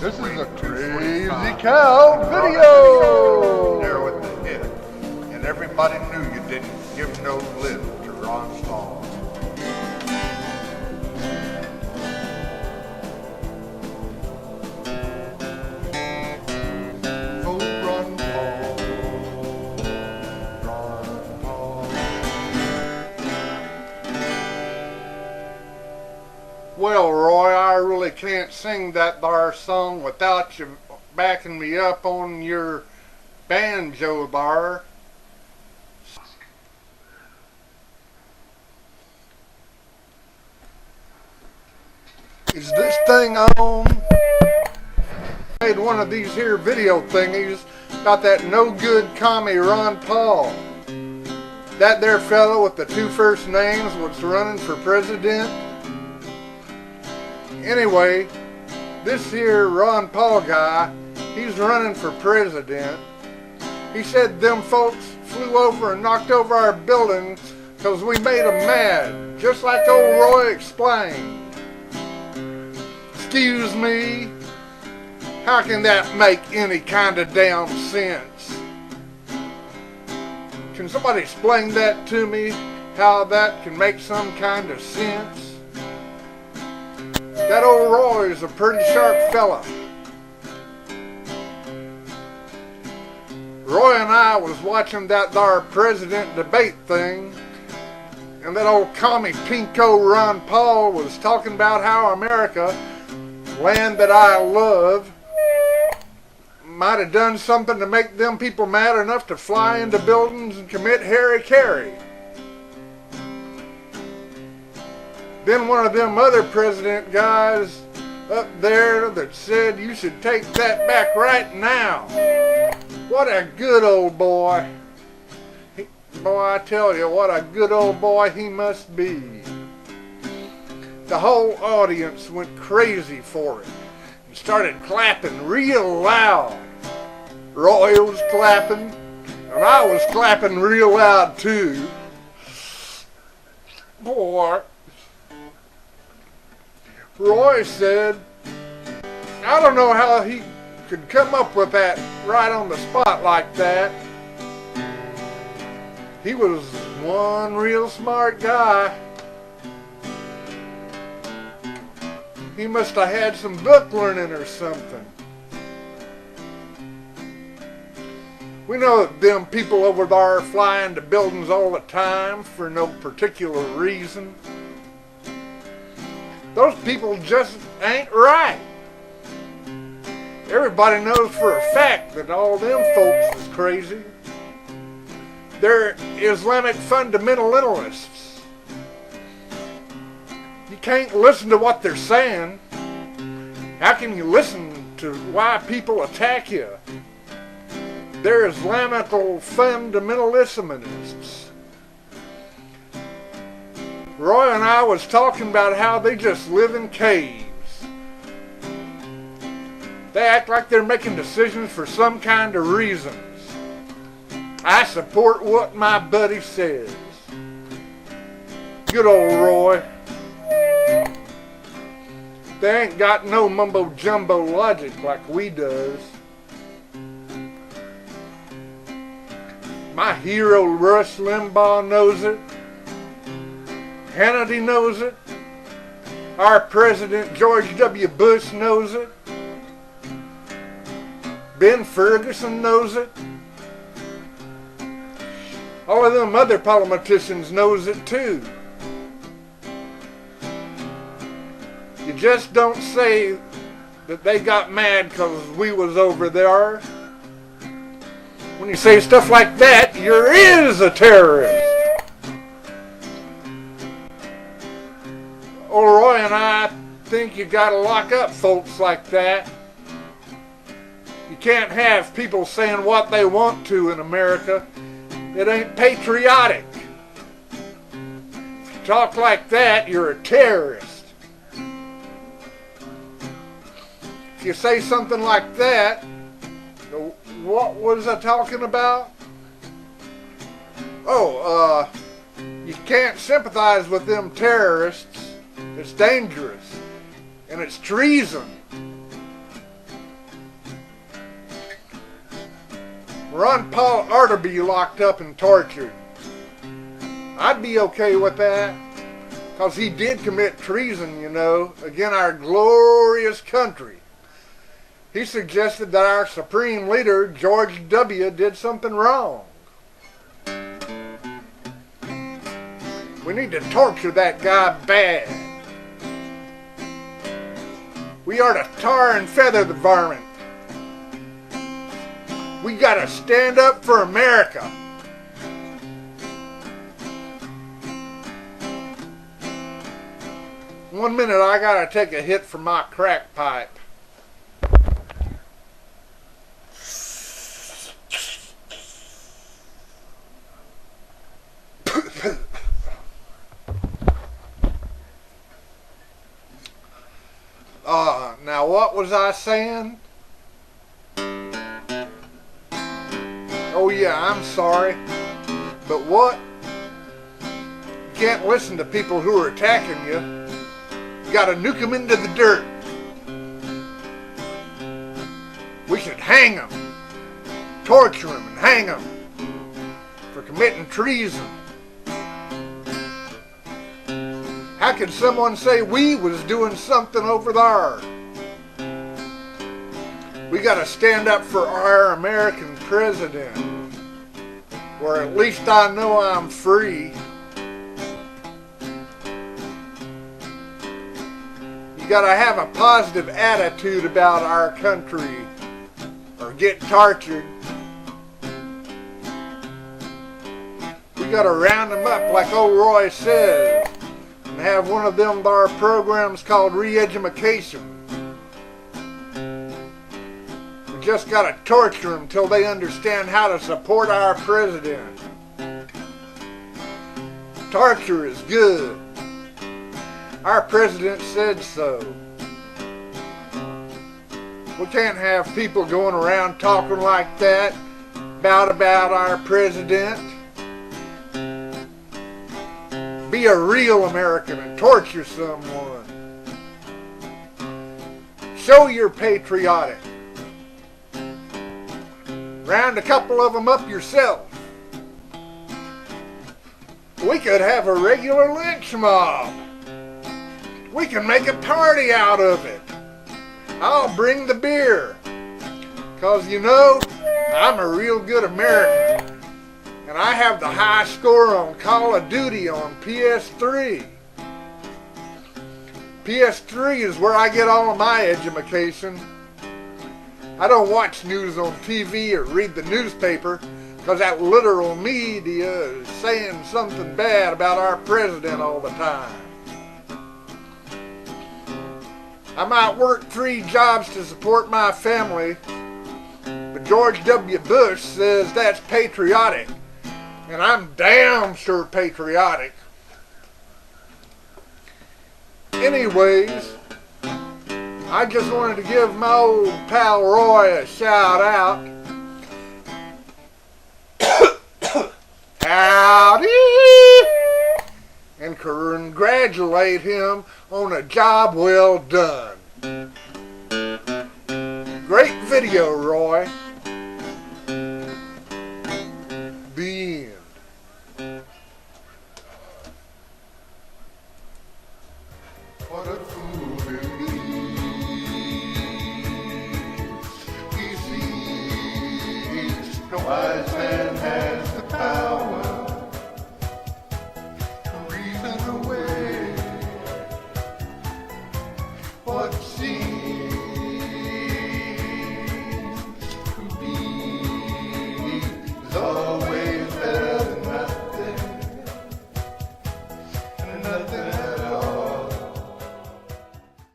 This is a crazy cow video! There with the hit, and everybody knew you didn't give no lid to Ron Paul. Oh, Ron Paul, Ron Paul. Well, Roy, I really can't sing that there song without you backing me up on your banjo bar. Is this thing on? Made one of these here video thingies about that no good commie Ron Paul. That there fellow with the two first names was running for president. Anyway, this here Ron Paul guy, he's running for president. He said them folks flew over and knocked over our buildings because we made them mad, just like old Roy explained. Excuse me, how can that make any kind of damn sense? Can somebody explain that to me, how that can make some kind of sense? That old Roy is a pretty sharp fella. Roy and I was watching that there president debate thing, and that old commie pinko Ron Paul was talking about how America, land that I love, might have done something to make them people mad enough to fly into buildings and commit hara-kiri. Then one of them other president guys up there that said you should take that back right now. What a good old boy. Boy, I tell you, what a good old boy he must be. The whole audience went crazy for it and started clapping real loud. Roy was clapping, and I was clapping real loud too. Boy. Roy said, I don't know how he could come up with that right on the spot like that. He was one real smart guy. He must have had some book learning or something. We know that them people over there fly into buildings all the time for no particular reason. Those people just ain't right. Everybody knows for a fact that all them folks is crazy. They're Islamic fundamentalists. You can't listen to what they're saying. How can you listen to why people attack you? They're Islamical fundamentalists. Roy and I was talking about how they just live in caves. They act like they're making decisions for some kind of reasons. I support what my buddy says. Good old Roy. They ain't got no mumbo-jumbo logic like we does. My hero Rush Limbaugh knows it. Hannity knows it. Our President George W. Bush knows it. Ben Ferguson knows it. All of them other politicians knows it too. You just don't say that they got mad because we was over there. When you say stuff like that, you is a terrorist. Old Roy and I think you gotta lock up folks like that. You can't have people saying what they want to in America. It ain't patriotic. If you talk like that, you're a terrorist. If you say something like that, what was I talking about? Oh, you can't sympathize with them terrorists. It's dangerous. And it's treason. Ron Paul ought to be locked up and tortured. I'd be okay with that, because he did commit treason, you know, against our glorious country. He suggested that our Supreme Leader, George W., did something wrong. We need to torture that guy bad. We are to tar and feather the varmint. We gotta stand up for America. One minute, I gotta take a hit from my crack pipe. Now what was I saying? Oh yeah, I'm sorry. But what? You can't listen to people who are attacking you. You gotta nuke them into the dirt. We should hang them. Torture them and hang them for committing treason. How could someone say we was doing something over there? We gotta stand up for our American president, or at least I know I'm free. You gotta have a positive attitude about our country, or get tortured. We gotta round them up like old Roy says, and have one of them bar programs called re-education. We just gotta torture them till they understand how to support our president. Torture is good. Our president said so. We can't have people going around talking like that about our president. Be a real American and torture someone. Show you're patriotic. Round a couple of them up yourself. We could have a regular lynch mob. We can make a party out of it. I'll bring the beer. 'Cause you know, I'm a real good American. And I have the high score on Call of Duty on PS3. PS3 is where I get all of my education. I don't watch news on TV or read the newspaper, because that literal media is saying something bad about our president all the time. I might work 3 jobs to support my family, but George W. Bush says that's patriotic, and I'm damn sure patriotic. Anyways, I just wanted to give my old pal Roy a shout out. Howdy! And congratulate him on a job well done. Great video, Roy. The end. What a fool it is. He sees no wise man